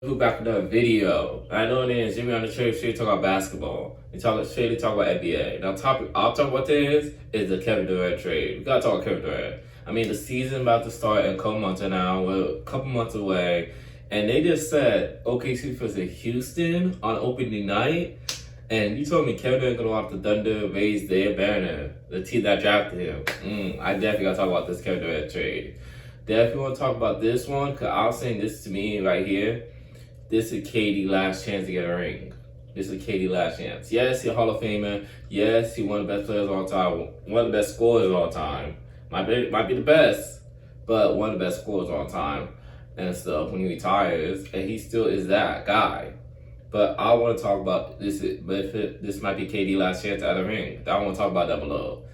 Who back with another video. I know it is Jimmy on the trade straight talk about basketball. We talk straight talk about NBA. Now topic I'll talk about this is the Kevin Durant trade. We gotta talk about Kevin Durant. I mean the season about to start in a couple months now. We're a couple months away. And they just said OKC versus Houston on opening night. And you told me Kevin Durant gonna watch the Thunder raise their banner, the team that drafted him. I definitely gotta talk about this Kevin Durant trade. Definitely wanna talk about this one, cause I was saying this to me right here. This is KD last chance to get a ring. This is KD last chance. Yes, he's a Hall of Famer. Yes, he's one of the best players of all time. One of the best scorers of all time. Might be the best, but one of the best scorers of all time and stuff when he retires. And he still is that guy. But I want to talk about this. This might be KD last chance at a ring. I want to talk about that below.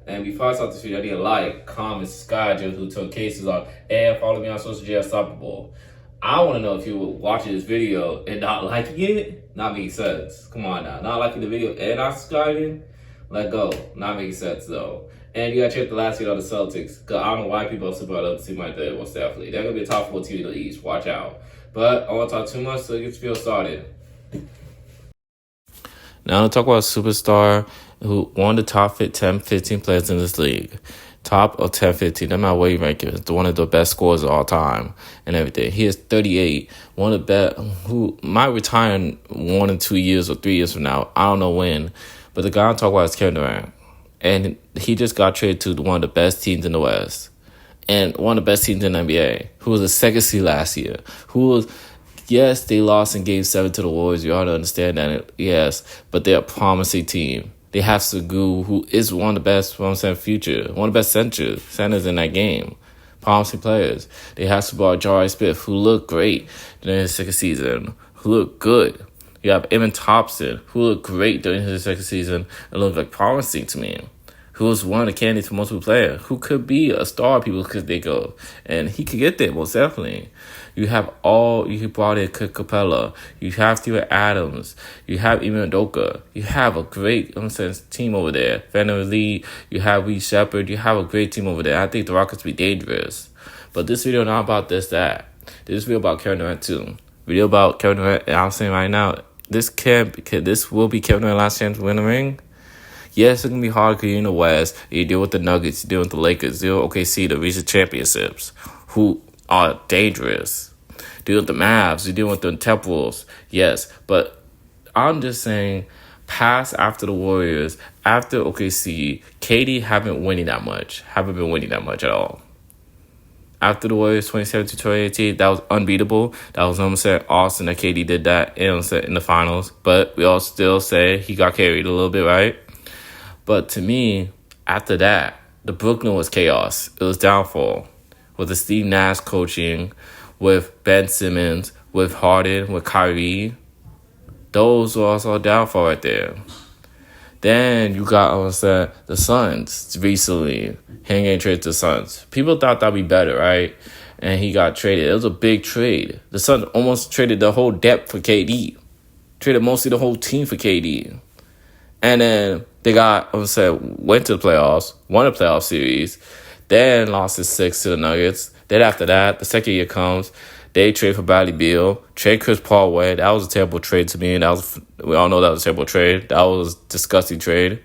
And before I start this video, I need a like, comment, subscribe, who took cases on, and follow me on social media, Unstoppable. I want to know if you were watching this video and not liking it. Not making sense. Come on now. Not liking the video and not subscribing. Let go. Not making sense though. And you gotta check the last video on the Celtics. Cause I don't know why people are super on the team like that. Most definitely. They're gonna be a top 4 team in the East. Watch out. But I won't talk too much, so let's get the video started. Now to talk about a superstar who one of the top 10, 15 players in this league. Top of 10, 15, no matter where you rank him, one of the best scorers of all time and everything. He is 38, one of the best, who might retire in 1 or 2 years or 3 years from now. I don't know when. But the guy I'm talking about is Kevin Durant. And he just got traded to one of the best teams in the West. And one of the best teams in the NBA, who was the second seed last year. Who was, yes, they lost in Game 7 to the Warriors. You ought to understand that, yes. But they're a promising team. They have Segu, who is one of the best, one of the best centers in that game. Promising players. They have Jabari Smith, who looked great during his second season, who looked good. You have Evan Thompson, who looked great during his second season and looked like promising to me. Who was one of the candidates for multiple player, who could be a star, people could they go. And he could get there, most definitely. You brought in Capella. You have Steven Adams. You have Ime Udoka. You have a great team over there. Vanderbilt Lee. You have Reed Shepard. You have a great team over there. I think the Rockets will be dangerous. But this video not about that. This video about Kevin Durant too. Video about Kevin Durant, and I'm saying right now, this will be Kevin Durant's last chance to win the ring. Yes, it's going to be hard because you're in the West. You deal with the Nuggets. You deal with the Lakers. You deal with OKC, the recent championships, who are dangerous. Deal with the Mavs. You deal with the Timberwolves. Yes, but I'm just saying, past after the Warriors, after OKC, KD haven't been winning that much at all. After the Warriors 2017-2018, that was unbeatable. That was awesome that KD did that in the finals. But we all still say he got carried a little bit, right? But to me, after that, the Brooklyn was chaos. It was downfall. With the Steve Nash coaching, with Ben Simmons, with Harden, with Kyrie. Those were also a downfall right there. Then you got, the Suns recently. Him getting traded to the Suns. People thought that'd be better, right? And he got traded. It was a big trade. The Suns almost traded the whole depth for KD. Traded mostly the whole team for KD. And then they went to the playoffs, won a playoff series, then lost his 6 to the Nuggets. Then after that, the second year comes, they trade for Bradley Beal, trade Chris Paul away. That was a terrible trade to me. We all know that was a terrible trade. That was a disgusting trade.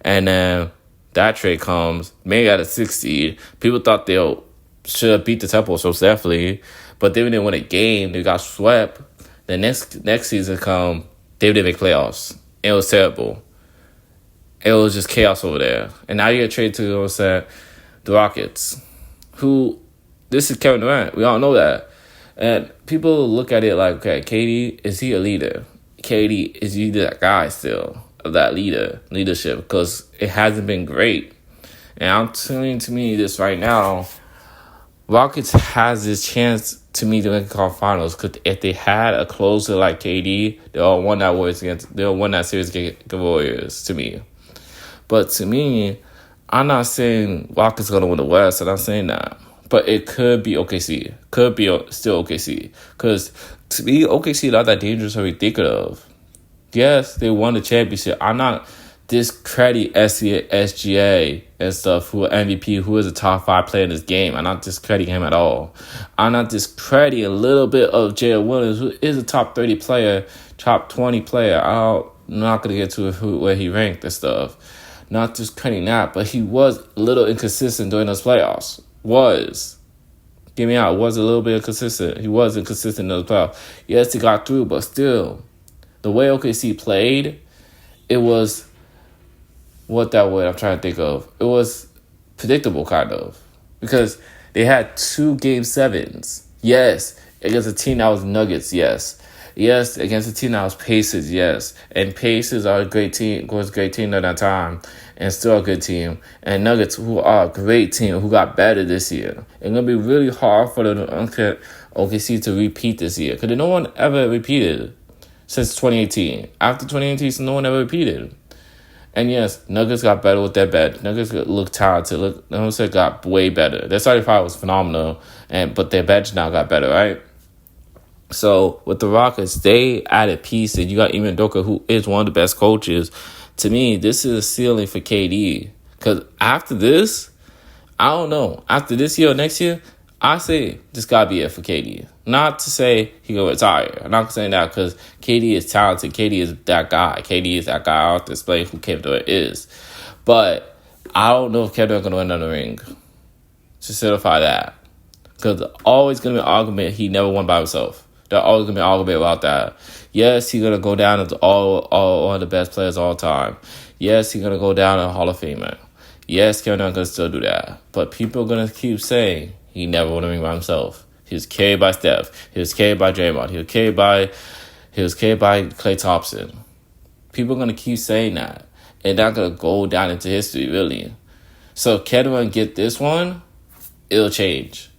And then that trade comes, maybe at a 6 seed. People thought they should have beat the Timberwolves so definitely, but then when they won a game, they got swept. The next season come, they didn't make playoffs. It was terrible. It was just chaos over there. And now you get traded to the Rockets, who, this is Kevin Durant. We all know that. And people look at it like, okay, KD, is he a leader? KD, is he that guy still, of that leadership? Because it hasn't been great. And I'm telling to me this right now, Rockets has this chance to me to make the finals, because if they had a closer like KD, they all won that series against the Warriors to me. But to me, I'm not saying Rockets going to win the West. I'm not saying that. But it could be OKC. Could be still OKC. Because to me, OKC not that dangerous to be thinking of. Yes, they won the championship. I'm not discredit SGA and stuff, who are MVP, who is a top 5 player in this game. I'm not discrediting him at all. I'm not discrediting a little bit of Jalen Williams, who is a top 30 player, top 20 player. I'm not going to get to where he ranked and stuff. Not discrediting that, but he was a little inconsistent during those playoffs. Get me out. Was a little bit inconsistent. He was inconsistent in the playoffs. Yes, he got through, but still, the way OKC played, it was what that word I'm trying to think of. It was predictable, kind of, because they had 2 Game 7s. Yes, against a team that was Nuggets. Yes, against a team that was Pacers. Yes, and Pacers are a great team. Was a great team at that time, and still a good team. And Nuggets, who are a great team, who got better this year. It's gonna be really hard for the OKC to repeat this year, because no one ever repeated since 2018. After 2018, no one ever repeated. And yes, Nuggets got better with their bench. Nuggets looked talented. Nuggets got way better. Their starting five was phenomenal, but their bench now got better, right? So with the Rockets, they added pieces. You got Ime Udoka, who is one of the best coaches. To me, this is a ceiling for KD. Because after this, I don't know. After this year or next year, I say this got to be it for KD. Not to say he going to retire. I'm not saying that because KD is talented. KD is that guy. KD is that guy. I don't have to explain who Kevin Durant is. But I don't know if Kevin Durant going to win another ring. To certify that. Because there's always going to be an argument he never won by himself. There's always going to be an argument about that. Yes, he's going to go down as all one of the best players of all time. Yes, he's going to go down as a Hall of Famer. Yes, Kevin Durant going to still do that. But people are going to keep saying he never won a ring by himself. He was carried by Steph. He was carried by Draymond. He was carried by Klay Thompson. People are going to keep saying that. And that's going to go down into history, really. So if Kevin Durant get this one, it'll change.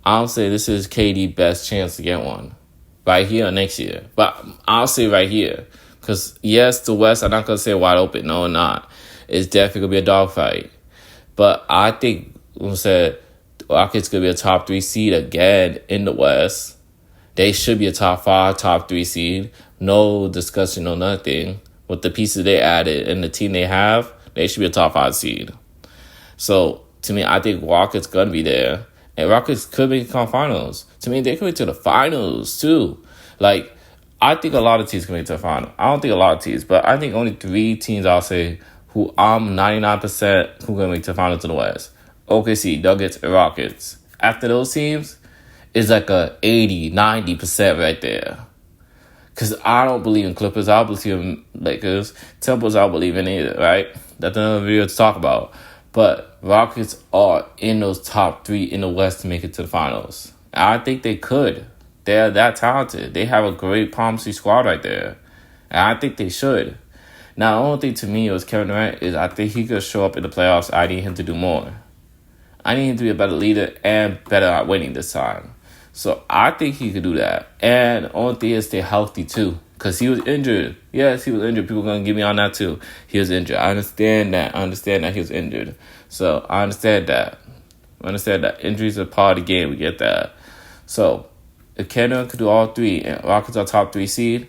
I'll say this is KD's best chance to get one. Right here or next year. But I'll say right here. Because, yes, the West, I'm not going to say wide open. No, I'm not. It's definitely going to be a dogfight. But I think, like I said, the Rockets going to be a top 3 seed again in the West. They should be a top 5, top 3 seed. No discussion, no nothing. With the pieces they added and the team they have, they should be a top 5 seed. So, to me, I think Rockets going to be there. And Rockets could make the finals. To me, they could make to the finals, too. Like, I think a lot of teams can make it to the final. I don't think a lot of teams, but I think only 3 teams, I'll say, who I'm 99% who going to make the finals in the West. OKC, Nuggets, and Rockets. After those teams, it's like a 80, 90% right there. Because I don't believe in Clippers. I don't believe in Lakers. Temples, I don't believe in either, right? That's another video to talk about. But Rockets are in those top 3 in the West to make it to the finals. I think they could. They're that talented. They have a great promising squad right there. And I think they should. Now, the only thing to me was Kevin Durant is I think he could show up in the playoffs. I need him to do more. I need him to be a better leader and better at winning this time. So I think he could do that. And the only thing is stay healthy too. Because he was injured. Yes, he was injured. People are going to give me on that too. He was injured. I understand that. He was injured. So I understand that. Injuries are part of the game. We get that. So if Kevin could do all 3 and Rockets are top 3 seed,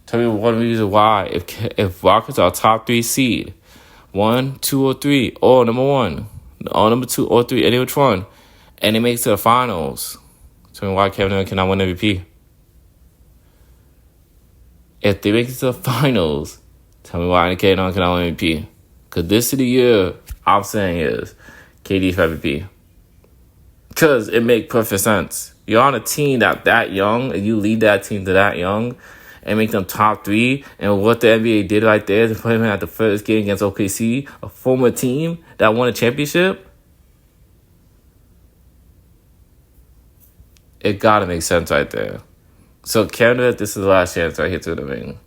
tell me one reason why. If Rockets are top 3 seed, 1, 2, or 3, or number 1, or number 2 or 3, any which one, and they make it to the finals, tell me why Kevin Durant cannot win MVP. If they make it to the finals, tell me why Kevin Durant cannot win MVP. Because this is the year I'm saying is KD for MVP. Because it makes perfect sense. You're on a team that young, and you lead that team to that young, and make them top 3. And what the NBA did right there to put him at the first game against OKC, a former team that won a championship, it gotta make sense right there. So Canada, this is the last chance right here to the ring.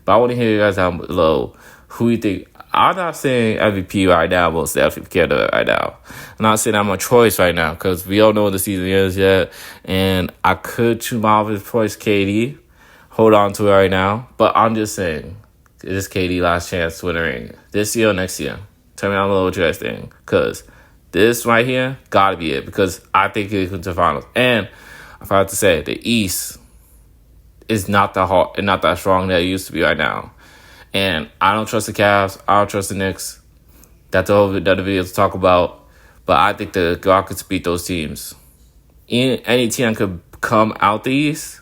But I want to hear you guys down below who you think. I'm not saying MVP right now, most definitely Canada right now. I'm not saying I'm a choice right now because we don't know what the season is yet. And I could choose my obvious choice, KD. Hold on to it right now. But I'm just saying, it is KD last chance to win a ring. This year or next year. Tell me down below what you guys think. Because this right here, gotta be it. Because I think it comes to the finals. And I forgot to say, the East is not that hard and not that strong that it used to be right now. And I don't trust the Cavs. I don't trust the Knicks. That's a whole other video to talk about. But I think the Rockets beat those teams. Any team that could come out the East,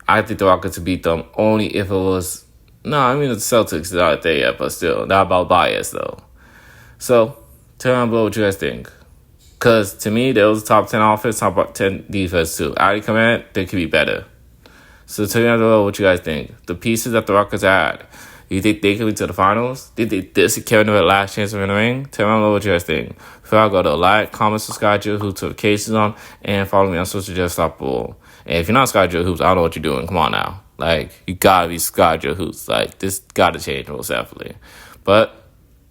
I think the Rockets would beat them only if it was... No, I mean, the Celtics are not there yet, but still. Not about bias, though. So, tell me down below what you guys think. Because, to me, there was top 10 offense, top 10 defense, too. Out of command, they could be better. So, tell me down below what you guys think. The pieces that the Rockets had, you think they could be to the finals? Did this is Kevin Durant last chance to win the ring? Tell me down below what you guys think. Before I go to like, comment, subscribe, Jl'hoops notifications on, and follow me on social media, Unstoppable. And if you're not subscribed to Jl'hoops, I don't know what you're doing. Come on now. Like, you gotta be subscribed to Jl'hoops. Like, this gotta change most definitely. But,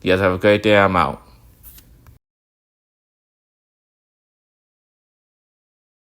you guys have a great day. I'm out.